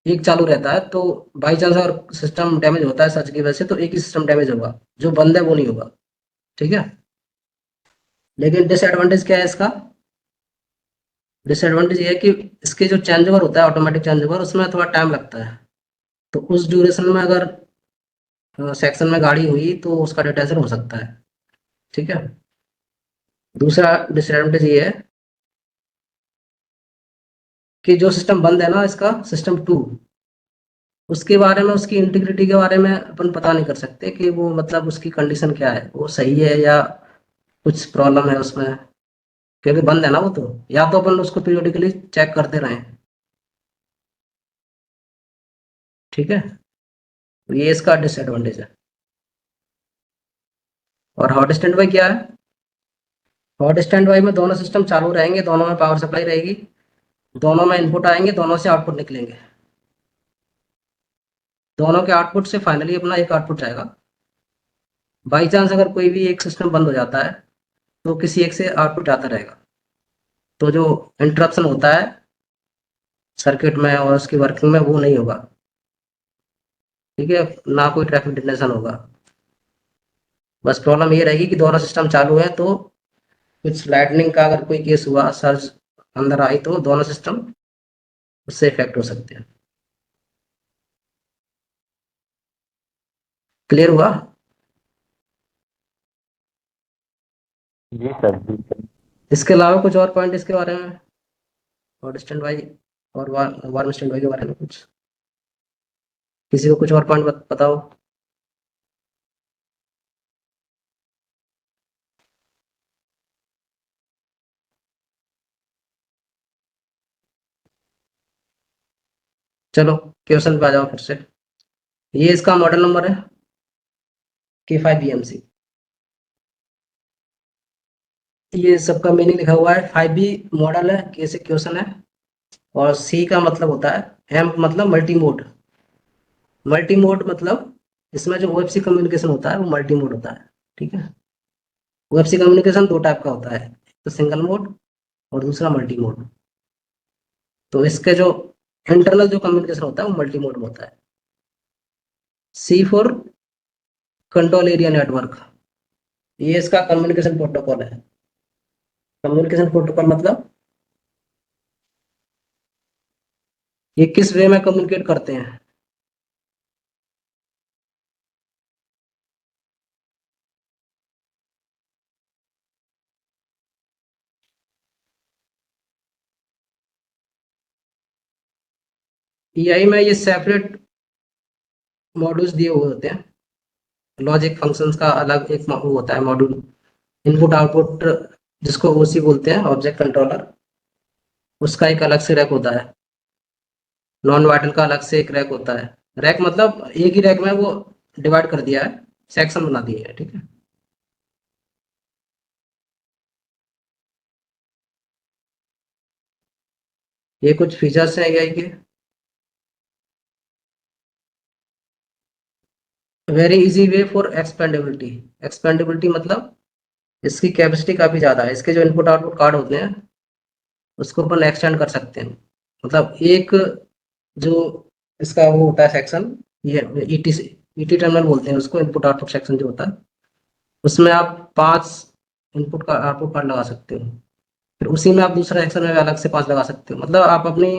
Speaker 2: एक चालू रहता है, तो बाई चांस अगर सिस्टम डैमेज होता है सर्ज की वजह से, तो एक ही सिस्टम डैमेज होगा, जो बंद है वो नहीं होगा। ठीक है, लेकिन डिसएडवांटेज क्या है इसका? डिसएडवांटेज ये है कि इसके जो चेंज ओवर होता है, ऑटोमेटिक चेंज ओवर, उसमें थोड़ा टाइम लगता है, तो उस ड्यूरेशन में अगर सेक्शन में गाड़ी हुई तो उसका डिटेंशन हो सकता है। ठीक है, दूसरा डिसएडवांटेज ये है कि जो सिस्टम बंद है ना, इसका सिस्टम 2, उसके बारे में, उसकी इंटीग्रिटी के बारे में अपन पता नहीं कर सकते कि वो मतलब उसकी कंडीशन क्या है, वो सही है या कुछ प्रॉब्लम है उसमें, क्योंकि बंद है ना वो तो। या तो अपन उसको पीरियोडिकली चेक करते रहें। ठीक है, तो ये इसका डिसएडवांटेज है। और हॉट स्टैंड बाई क्या है? हॉट स्टैंड बाई में दोनों सिस्टम चालू रहेंगे, दोनों में पावर सप्लाई रहेगी, दोनों में इनपुट आएंगे, दोनों से आउटपुट निकलेंगे, दोनों के आउटपुट से फाइनली अपना एक आउटपुट जाएगा। बाई चांस अगर कोई भी एक सिस्टम बंद हो जाता है तो किसी एक से आउटपुट आता रहेगा, तो जो इंटरप्शन होता है सर्किट में और उसकी वर्किंग में वो नहीं होगा। ठीक है, ना कोई ट्रैफिक डिटेक्शन होगा। बस प्रॉब्लम ये रहेगी कि दोनों सिस्टम चालू है तो कुछ लाइटनिंग का अगर कोई केस हुआ, सर्ज अंदर आई, तो दोनों सिस्टम उससे इफेक्ट हो सकते हैं। क्लियर हुआ?
Speaker 1: जी सर, जी सर।
Speaker 2: इसके अलावा कुछ और पॉइंट इसके बारे में, हॉट स्टैंड बाई और वार्म स्टैंड बाई के बारे में कुछ, किसी को कुछ और पॉइंट बताओ। चलो क्वेश्चन पे आ जाओ फिर से। ये इसका मॉडल नंबर है K5BMC। ये सबका मीनिंग लिखा हुआ है। 5B मॉडल है, K से क्वेश्चन है, और C का मतलब होता है M मतलब मल्टी मोड। मल्टी मोड मतलब इसमें जो OFC कम्युनिकेशन होता है वो मल्टी मोड होता है। ठीक है, OFC कम्युनिकेशन दो टाइप का होता है, तो सिंगल मोड और दूसरा मल्टी मोड। तो इसके जो इंटरनल जो कम्युनिकेशन होता है वो मल्टी मोड में होता है। C for control area network, ये इसका कम्युनिकेशन प्रोटोकॉल है। कम्युनिकेशन प्रोटोकॉल मतलब ये किस वे में कम्युनिकेट करते हैं। EI में ये सेपरेट मॉड्यूल्स दिए हुए होते हैं। लॉजिक फंक्शंस का अलग एक वो होता है मॉड्यूल, इनपुट आउटपुट जिसको OC बोलते हैं, ऑब्जेक्ट कंट्रोलर, उसका एक अलग से रैक होता है। नॉन वाइटल का अलग से एक रैक होता है। रैक मतलब एक ही रैक में वो डिवाइड कर दिया है, सेक्शन बना दिए है। ठीक है, ये कुछ फीचर्स हैं AI के। Very easy way for expandability. Expandability मतलब इसकी कैपेसिटी काफ़ी ज़्यादा है। इसके जो इनपुट आउटपुट कार्ड होते हैं उसको अपन एक्सटेंड कर सकते हैं। मतलब एक जो इसका वो होता है सेक्शन, ये ET टर्मिनल बोलते हैं उसको, इनपुट आउटपुट सेक्शन जो होता है, उसमें आप 5 इनपुट का आउटपुट कार्ड लगा सकते हो। फिर उसी में आप दूसरा सेक्शन में अलग से 5 लगा सकते हो। मतलब आप अपनी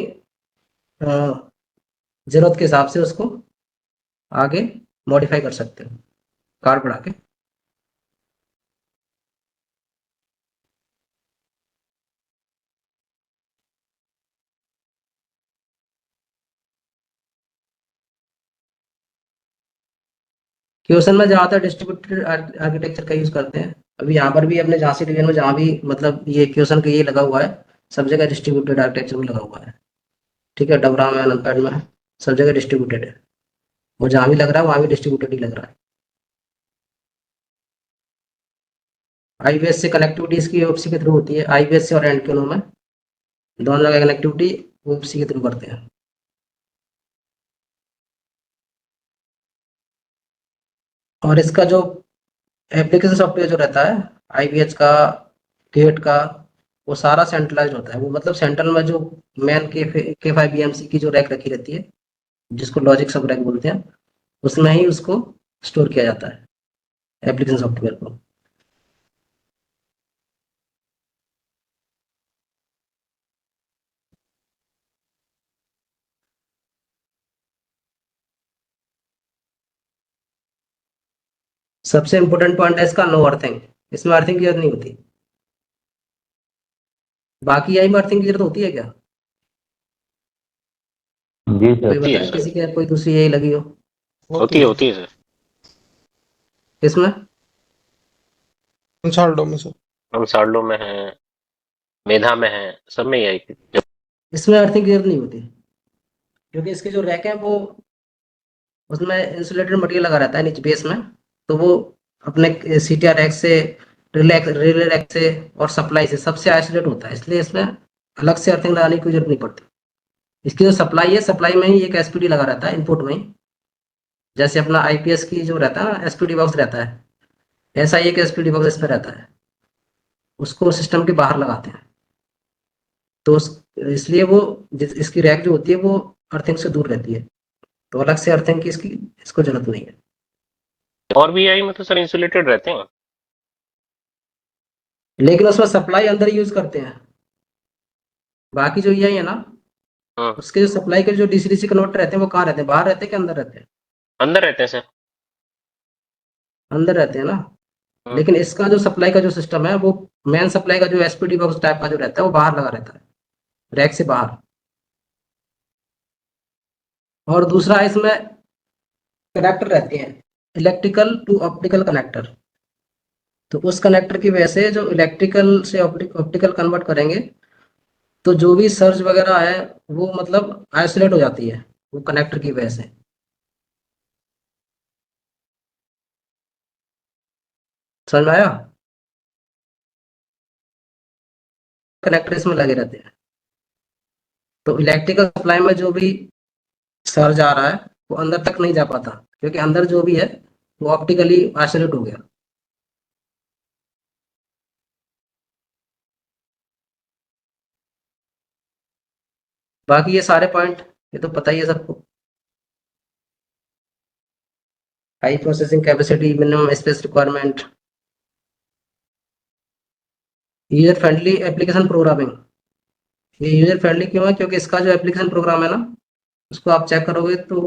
Speaker 2: ज़रूरत के हिसाब से उसको आगे मॉडिफाई कर सकते हो कार्ड बढ़ा के। क्वेश्चन में ज़्यादातर डिस्ट्रीब्यूटेड आर्किटेक्चर का यूज़ करते हैं। अभी यहाँ पर भी अपने झांसी डिवीजन में जहाँ भी मतलब ये क्वेश्चन का ये लगा हुआ है, सब जगह डिस्ट्रीब्यूटेड आर्किटेक्चर में लगा हुआ है। ठीक है, डबरा में, नमपैड में, सब जगह डिस्ट्रीब्यूटेड है। वो जहाँ भी लग रहा है वहाँ भी डिस्ट्रीब्यूटेड ही लग रहा है। IBS से कनेक्टिविटी इसकी OFC के थ्रू होती है। IBS से और एंडक्यूनो में दोनों जगह कनेक्टिविटी OFC के थ्रू करते हैं। और इसका जो एप्लीकेशन सॉफ्टवेयर जो रहता है IBH का, गेट का, वो सारा सेंट्रलाइज होता है। वो मतलब सेंट्रल में जो मेन K5BMC की जो रैक रखी रहती है, जिसको लॉजिक सब रैक बोलते हैं, उसमें ही उसको स्टोर किया जाता है एप्लीकेशन सॉफ्टवेयर को। सबसे इंपॉर्टेंट पॉइंट है इसका नो अर्थिंग। इसमें अर्थिंग की जरूरत नहीं होती। बाकी AI में अर्थिंग की जरूरत होती है क्या?
Speaker 1: जी सर।
Speaker 2: कोई
Speaker 6: होती है
Speaker 2: बताए
Speaker 6: सर,
Speaker 2: किसी के कोई दूसरी यही लगी हो
Speaker 6: होती है सर।
Speaker 2: इसमें?
Speaker 5: कंसाल्डो में सर।
Speaker 6: हम साल्डो में है, मेधा में है, सब में ही आई थी।
Speaker 2: इसमें अर्थिंग क्लियर नहीं होती क्योंकि इसके जो रैक है वो उसमें इंसुलेटेड मटेरियल लगा रहता है नीचे बेस में, तो वो अपने सीटीआर रैक से, रिले रैक से और सप्लाई से सबसे आइसोलेट होता है, इसलिए इसमें अलग से अर्थिंग लगाने की जरूरत नहीं पड़ती। इसकी जो सप्लाई है, सप्लाई में ही एक एसपीडी लगा रहता है इनपुट में ही, जैसे अपना आईपीएस की जो रहता है ना एसपीडी बॉक्स रहता है, ऐसा ही एक एसपीडी बॉक्स इसमें रहता है, उसको सिस्टम के बाहर लगाते हैं। तो इसलिए वो इसकी रैक जो होती है वो अर्थिंग से दूर रहती है, तो अलग से अर्थिंग की इसको जरूरत नहीं है।
Speaker 6: और भी आई में तो सर इंसुलेटेड रहते हैं।
Speaker 2: लेकिन उसमें सप्लाई अंदर यूज करते हैं, बाकी जो ये है ना
Speaker 6: हाँ,
Speaker 2: उसके जो सप्लाई के जो डीसी डीसी कन्वर्टर रहते हैं वो कहाँ रहते हैं, बाहर रहते हैं कि अंदर रहते हैं?
Speaker 6: अंदर रहते हैं सर।
Speaker 2: अंदर रहते हैं ना।
Speaker 6: हाँ,
Speaker 2: लेकिन इसका जो सप्लाई का जो सिस्टम है वो मेन सप्लाई का जो एसपीडी बॉक्स टाइप का जो रहता है वो बाहर लगा रहता है, रैक से बाहर। और दूसरा इसमें कनेक्टर रहते हैं, इलेक्ट्रिकल टू ऑप्टिकल कनेक्टर। तो उस कनेक्टर की वजह से जो इलेक्ट्रिकल से ऑप्टिकल कन्वर्ट करेंगे, तो जो भी सर्ज वगैरह है वो मतलब आइसोलेट हो जाती है वो कनेक्टर की वजह से। समझ में आया? कनेक्टर इसमें लगे रहते हैं, तो इलेक्ट्रिकल सप्लाई में जो भी सर्ज आ रहा है वो अंदर तक नहीं जा पाता, क्योंकि अंदर जो भी है वो ऑप्टिकली आइसोलेट हो गया। बाकी ये सारे पॉइंट ये तो पता ही है सबको। High processing capacity, minimum space requirement, user friendly application programming. ये यूजर फ्रेंडली क्यों है? क्योंकि इसका जो एप्लीकेशन प्रोग्राम है ना उसको आप चेक करोगे तो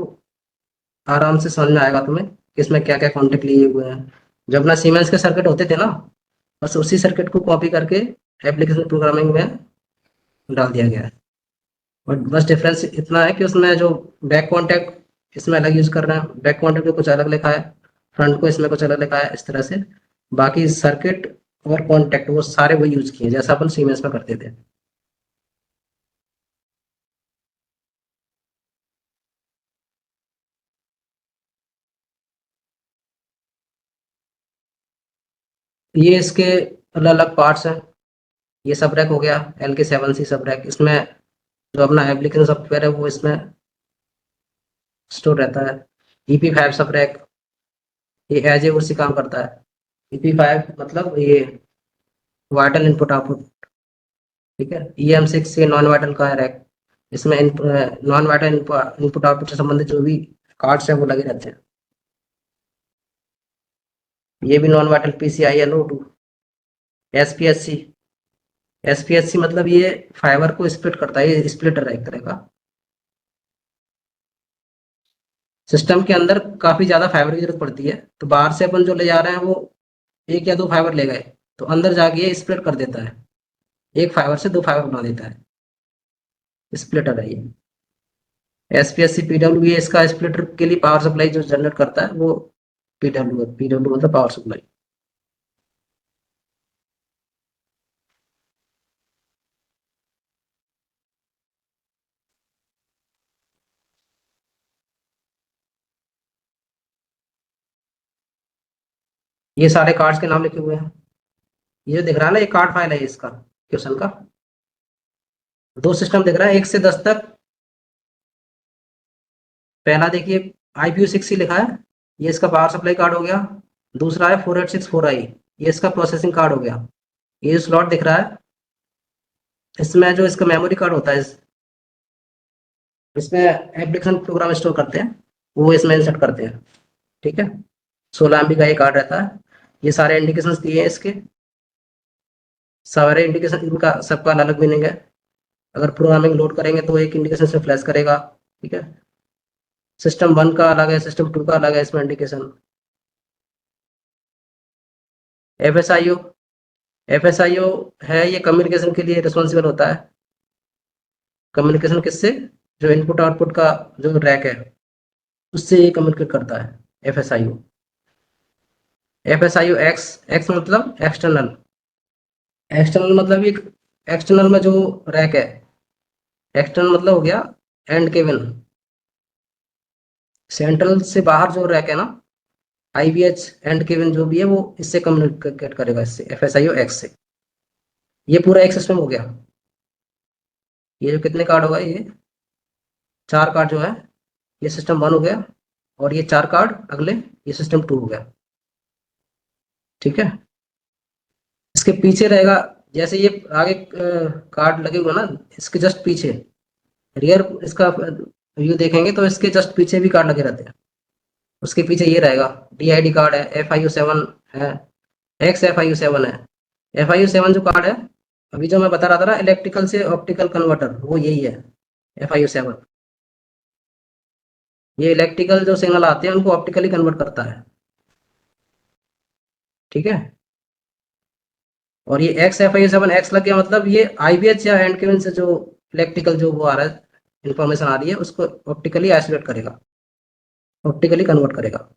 Speaker 2: आराम से समझ में आएगा तुम्हें कि इसमें क्या क्या कॉन्टेक्ट लिए हुए हैं। जो अपना सीमेंस के सर्किट होते थे ना, बस उसी सर्किट को कॉपी करके एप्लीकेशन प्रोग्रामिंग में डाल दिया गया है। और बस डिफरेंस इतना है कि उसमें जो बैक कॉन्टैक्ट इसमें अलग यूज कर रहे हैं, बैक कॉन्टैक्ट में कुछ अलग लिखा है, फ्रंट को इसमें कुछ अलग लिखा है, इस तरह से। बाकी सर्किट और कॉन्टैक्ट वो सारे वही यूज किए जैसा अपन सीमेंस में करते थे। ये इसके अलग अलग पार्ट्स हैं। ये सब रैक हो गया, LK7C सब रैक। इसमें जो अपना एप्लीकेशन सॉफ्टवेयर है वो इसमें स्टोर रहता है। EP5 सब रैक ये एज ए उसी काम करता है। EP5 मतलब ये वाइटल इनपुट आउटपुट, ठीक है। EM6 ये नॉन वाइटल का है रैक। इसमें नॉन वाइटल इनपुट आउटपुट से संबंधित जो भी कार्ड्स हैं वो लगे रहते हैं। ये भी non vital PCI NO2। SPSC, SPSC मतलब ये फाइबर को स्प्लिट करता है, ये स्प्लिटर है एक तरह का। सिस्टम के अंदर काफी ज्यादा फाइबर की जरूरत पड़ती है, तो बाहर से अपन जो ले जा रहे हैं वो एक या दो फाइबर ले गए, तो अंदर जाके ये स्प्लिट कर देता है, एक फाइबर से दो फाइबर बना देता है, स्प्लिटर है ये। SPSC PWE इसका स्प्लिटर के लिए पावर सप्लाई जो जनरेट करता है वो PW मतलब पावर सप्लाई। ये सारे कार्ड्स के नाम लिखे हुए हैं। ये जो दिख रहा है ना ये कार्ड फाइल है इसका क्वेश्चन का। दो सिस्टम दिख रहा है 1 से 10 तक। पहला देखिए IPU6 लिखा है, ये इसका पावर सप्लाई कार्ड हो गया। दूसरा है 4864i, ये इसका प्रोसेसिंग कार्ड हो गया। ये जो स्लॉट दिख रहा है इसमें जो इसका मेमोरी कार्ड होता है, इसमें एप्लीकेशन प्रोग्राम स्टोर करते हैं वो इसमें इंसर्ट करते हैं, ठीक है। 16 MB का ये कार्ड रहता है। ये सारे इंडिकेशन दिए हैं इसके, सारे इंडिकेशन इनका सबका अलग मीनिंग है। अगर प्रोग्रामिंग लोड करेंगे तो एक इंडिकेशन से फ्लैश करेगा, ठीक है। सिस्टम 1 का अलग है, सिस्टम 2 का अलग है इसमें इंडिकेशन। FSIO है, ये कम्युनिकेशन के लिए रिस्पॉन्सिबल होता है। कम्युनिकेशन किससे? जो इनपुट आउटपुट का जो रैक है उससे ये कम्युनिकेट करता है FSIO। FSIO एक्स मतलब एक्सटर्नल, एक्सटर्नल मतलब ये एक्सटर्नल में जो रैक है, एक्सटर्नल मतलब हो गया एंड केबल, सेंट्रल से बाहर जो रैक है ना IBH एंड केबल जो भी है वो इससे कम्युनिकेट करेगा, इससे FSIO एक्स से। ये पूरा एक सिस्टम हो गया। ये जो कितने कार्ड होगा, ये 4 कार्ड जो है ये सिस्टम 1 हो गया, और ये 4 कार्ड अगले ये सिस्टम 2 हो गया। ठीक है, इसके पीछे रहेगा, जैसे ये आगे कार्ड लगे हुए ना, इसके जस्ट पीछे रियर इसका व्यू देखेंगे तो इसके जस्ट पीछे भी कार्ड लगे रहते हैं। उसके पीछे ये रहेगा, DID कार्ड है, FIO7 है, XFIO7 है। FIO7 जो कार्ड है, अभी जो मैं बता रहा था ना इलेक्ट्रिकल से ऑप्टिकल कन्वर्टर, वो यही है FIO7। ये इलेक्ट्रिकल जो सिग्नल आते हैं उनको ऑप्टिकली कन्वर्ट करता है। ठीक है, और ये XFIO7 एक्स लग गया, मतलब ये IBH या एंड केबल से जो इलेक्ट्रिकल जो वो आ रहा है, इंफॉर्मेशन आ रही है, उसको ऑप्टिकली आइसोलेट करेगा, ऑप्टिकली कन्वर्ट करेगा।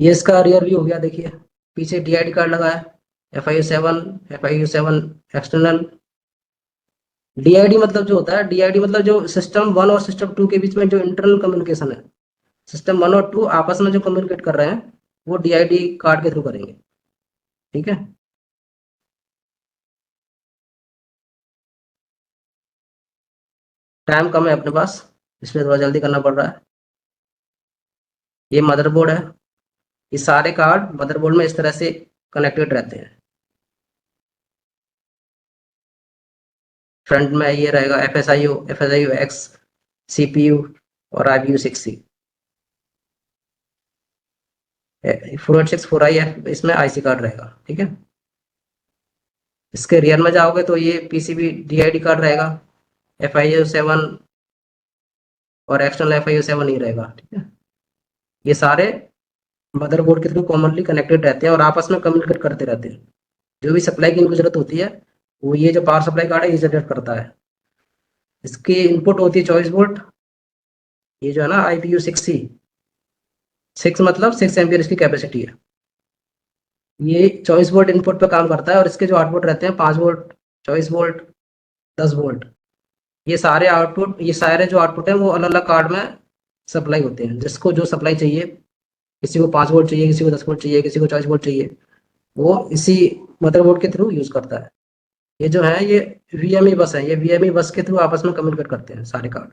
Speaker 2: ये इसका रियर व्यू हो गया, देखिए पीछे DID कार्ड लगा है, FIO7 एक्सटर्नल। DID मतलब जो होता है, DID मतलब जो सिस्टम 1 और सिस्टम 2 के बीच में जो इंटरनल कम्युनिकेशन है, सिस्टम 1 और 2 आपस में जो कम्युनिकेट कर रहे हैं वो DID कार्ड के थ्रू करेंगे। ठीक है, टाइम कम है अपने पास, इसलिए थोड़ा जल्दी करना पड़ रहा है। ये मदरबोर्ड है, ये सारे कार्ड मदरबोर्ड में इस तरह से कनेक्टेड रहते हैं। फ्रंट में ये रहेगा FSIO एक्स, CPU और IBU6C, 486 इसमें IC कार्ड रहेगा। ठीक है, इसके रियर में जाओगे तो ये PCB DID कार्ड रहेगा, FIO7 और एक्सटर्नल FIO7 ही रहेगा। ठीक है, ये सारे मदरबोर्ड के थ्रू कॉमनली कनेक्टेड रहते हैं और आपस में कम्युनिकेट करते रहते हैं। जो भी सप्लाई की इनको जरूरत होती है वो ये जो पावर सप्लाई कार्ड है ये जनरेट करता है। इसकी इनपुट होती है 24 वोल्ट, ये जो है ना IBU6C, 6 मतलब 6 एम्पियर इसकी कैपेसिटी है। ये 24 वोल्ट इनपुट पे काम करता है और इसके जो आउटपुट रहते हैं 5 वोल्ट, 24 वोल्ट, 10 वोल्ट। ये सारे आउटपुट, ये सारे जो आउटपुट है वो अलग अलग कार्ड में सप्लाई होते हैं। जिसको जो सप्लाई चाहिए, किसी को 5 वोल्ट चाहिए, किसी को 10 वोल्ट चाहिए, किसी को 24 वोल्ट चाहिए, वो इसी मदरबोर्ड के थ्रू यूज करता है। ये जो है ये VME बस है, ये VME बस के थ्रू आपस में कम्युनिकेट करते हैं सारे कार्ड।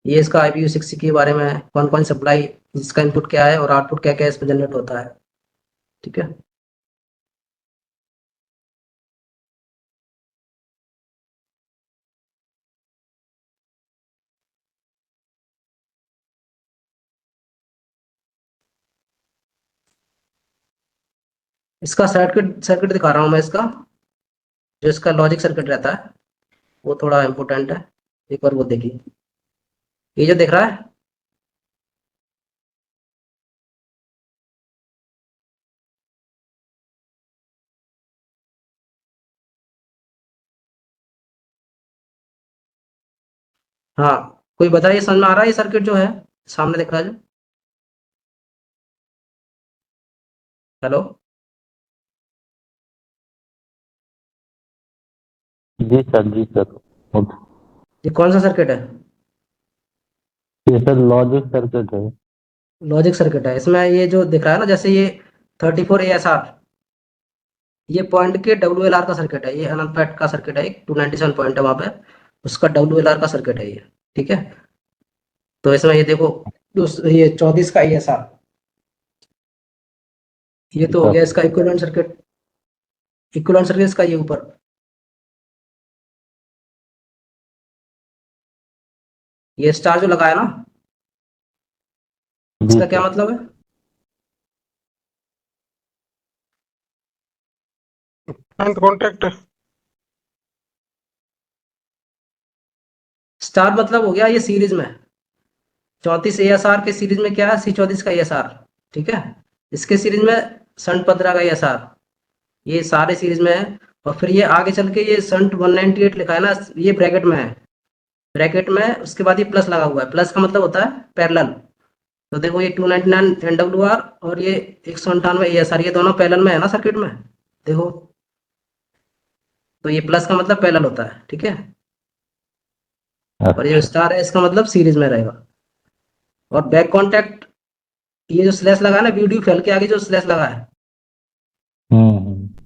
Speaker 2: ये इसका IBU6C के बारे में, कौन कौन सप्लाई, इसका इनपुट क्या है और आउटपुट क्या क्या इसमें जनरेट होता है। ठीक है, इसका सर्किट सर्किट दिखा रहा हूँ मैं। इसका जो इसका लॉजिक सर्किट रहता है वो थोड़ा इम्पोर्टेंट है, एक बार वो देखिए। ये जो दिख रहा है, हाँ कोई बताइए, समझ में आ रहा है ये सर्किट जो है सामने दिख रहा है जो? हेलो,
Speaker 1: जी सर, जी सर।
Speaker 2: ये कौन सा सर्किट है?
Speaker 1: ये सर लॉजिक सर्किट है।
Speaker 2: लॉजिक सर्किट है। इसमें ये जो दिख रहा है ना, जैसे ये 34 ASR, ये पॉइंट के WLR का सर्किट है। ये अनंतपेट का सर्किट है, 297 पॉइंट है वहां पे, उसका WLR का सर्किट है ये। ठीक है, तो इसमें ये देखो ये 34 का ASR, ये तो हो गया इसका इक्विवेलेंट सर्किट। इक्विवेलेंट सर्किट इसका ये ऊपर, ये स्टार जो लगाया ना, इसका क्या मतलब है?
Speaker 5: And contact.
Speaker 2: स्टार मतलब हो गया ये सीरीज में 34 ASR के सीरीज में क्या है, C34 का ASR। ठीक है, इसके सीरीज में संट 15 का ASR, ये सारे सीरीज में है। और फिर ये आगे चल के ये संट 198 लिखा है ना, ये ब्रैकेट में है, ब्रैकेट में उसके बाद ये प्लस लगा हुआ है, प्लस का मतलब होता है पैरेलल। तो देखो ये 299 NWR और ये 198 ASR, ये दोनों पैरेलल में है ना सर्किट में, देखो। तो ये प्लस का मतलब पैरेलल होता है, ठीक है। और ये स्टार है, इसका मतलब सीरीज में रहेगा। और बैक कॉन्टैक्ट, ये जो स्लैश लगा है ना, वीडियो फेल के आगे जो स्लैश लगा है,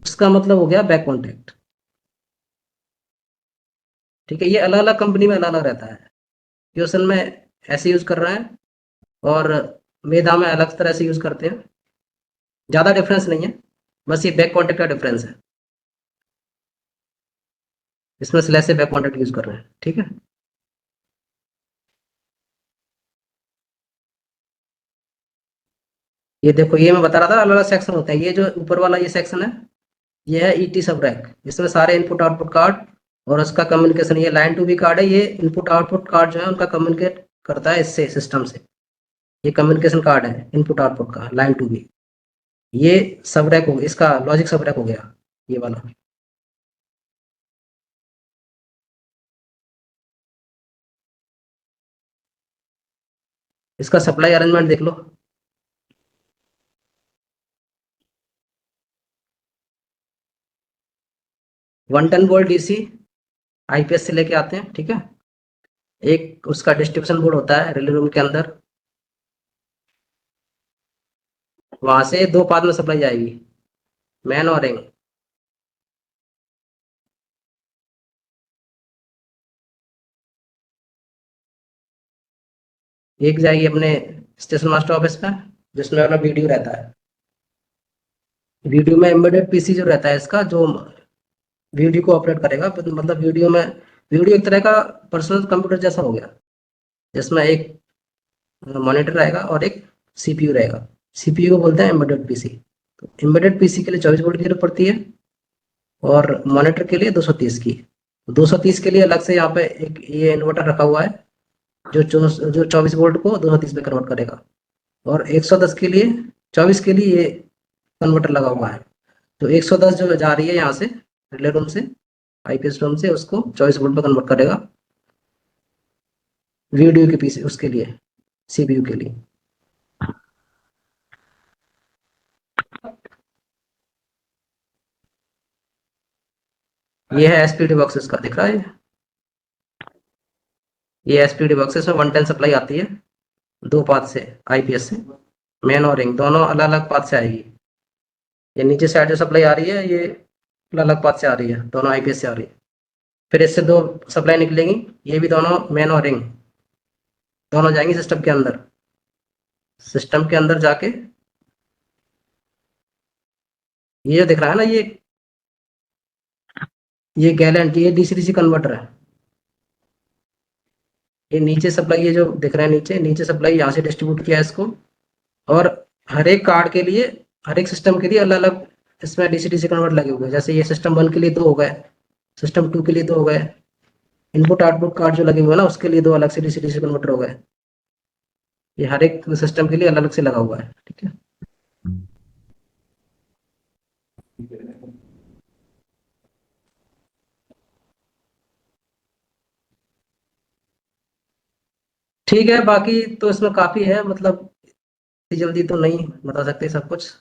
Speaker 2: इसका मतलब हो गया बैक कॉन्टैक्ट, ठीक है। ये अलग अलग कंपनी में अलग अलग रहता है, क्वेश्चन में ऐसे यूज कर रहे हैं और मेधा में अलग तरह से यूज करते हैं, ज़्यादा डिफरेंस नहीं है, बस ये बैक कॉन्टैक्ट का डिफरेंस है, इसमें स्लैश से बैक कॉन्टैक्ट यूज कर रहे हैं, ठीक है। ये देखो, ये मैं बता रहा था अलग अलग सेक्शन होते हैं, ये जो ऊपर वाला ये सेक्शन है, ये है ईटी सब रैक, इसमें सारे इनपुट आउटपुट कार्ड और उसका कम्युनिकेशन, ये लाइन टू बी कार्ड है, ये इनपुट आउटपुट कार्ड जो है उनका कम्युनिकेट करता है इससे, सिस्टम से। ये कम्युनिकेशन कार्ड है इनपुट आउटपुट का, लाइन टू बी। ये सब रैक हो गया, इसका लॉजिक सब रैक हो गया ये वाला। इसका सप्लाई अरेंजमेंट देख लो, वन 10 वोल्ट डीसी आईपीएस से लेके आते हैं, ठीक है। एक उसका डिस्ट्रीब्यूशन बोर्ड होता है रिले रूम के अंदर, वहां से दो पाथ में सप्लाई जाएगी, मैन और रिंग। एक जाएगी अपने स्टेशन मास्टर ऑफिस में, जिसमें अपना वीडियो रहता है, वीडियो में एम्बेडेड पीसी जो रहता है इसका, जो वीडियो को ऑपरेट करेगा, मतलब वीडियो में, वीडियो एक तरह का पर्सनल कंप्यूटर जैसा हो गया, जिसमें एक मॉनिटर रहेगा और एक सीपीयू रहेगा। सीपीयू को बोलते हैं एम्बेडेड पीसी। तो एम्बेडेड पीसी के लिए 24 वोल्ट की जरूरत पड़ती है और मॉनिटर के लिए 230 की। 230 के लिए अलग से यहाँ पे एक ये इन्वर्टर रखा हुआ है, जो 24 वोल्ट को 230 में कन्वर्ट करेगा। और 110 के लिए, 24 के लिए ये कन्वर्टर लगा हुआ है। तो 110 जो जा रही है यहाँ से रिले रूम से, आईपीएस रूम से, उसको 24 वोल्ट में कन्वर्ट करेगा वीडियो के पीछे, उसके लिए सीपीयू के लिए। ये है एसपीडी बॉक्सेस का, दिख रहा है ये एसपीडी बॉक्सेस में 110 सप्लाई आती है, दो पाथ से, आईपीएस से, मेन और रिंग दोनों अलग अलग पाथ से आएगी। ये नीचे साइड जो सप्लाई आ रही है, ये अलग अलग पाथ से आ रही है, दोनों आईपीएस से आ रही है। फिर इससे दो सप्लाई निकलेगी, ये भी दोनों मेन और रिंग दोनों जाएंगी सिस्टम के अंदर। सिस्टम के अंदर जाके ये जो दिख रहा है ना, ये गैलेंट, ये डीसी डीसी कन्वर्टर है। ये नीचे सप्लाई, ये जो दिख रहा है नीचे, नीचे सप्लाई यहाँ से डिस्ट्रीब्यूट किया है इसको। और हर एक कार्ड के लिए, हर एक सिस्टम के लिए अलग अलग इसमें डीसी डीसी कन्वर्टर लगे हुए हैं। जैसे ये सिस्टम 1 के लिए 2 हो गए, सिस्टम 2 के लिए 2 हो गए, इनपुट आउटपुट कार्ड जो लगे हुए हैं ना, उसके लिए 2 अलग से डीसी डीसी कन्वर्टर हो गए। ये हर एक सिस्टम के लिए अलग अलग से लगा हुआ है, ठीक है। ठीक है, बाकी तो इसमें काफी है, मतलब इतनी जल्दी तो नहीं बता सकते सब कुछ।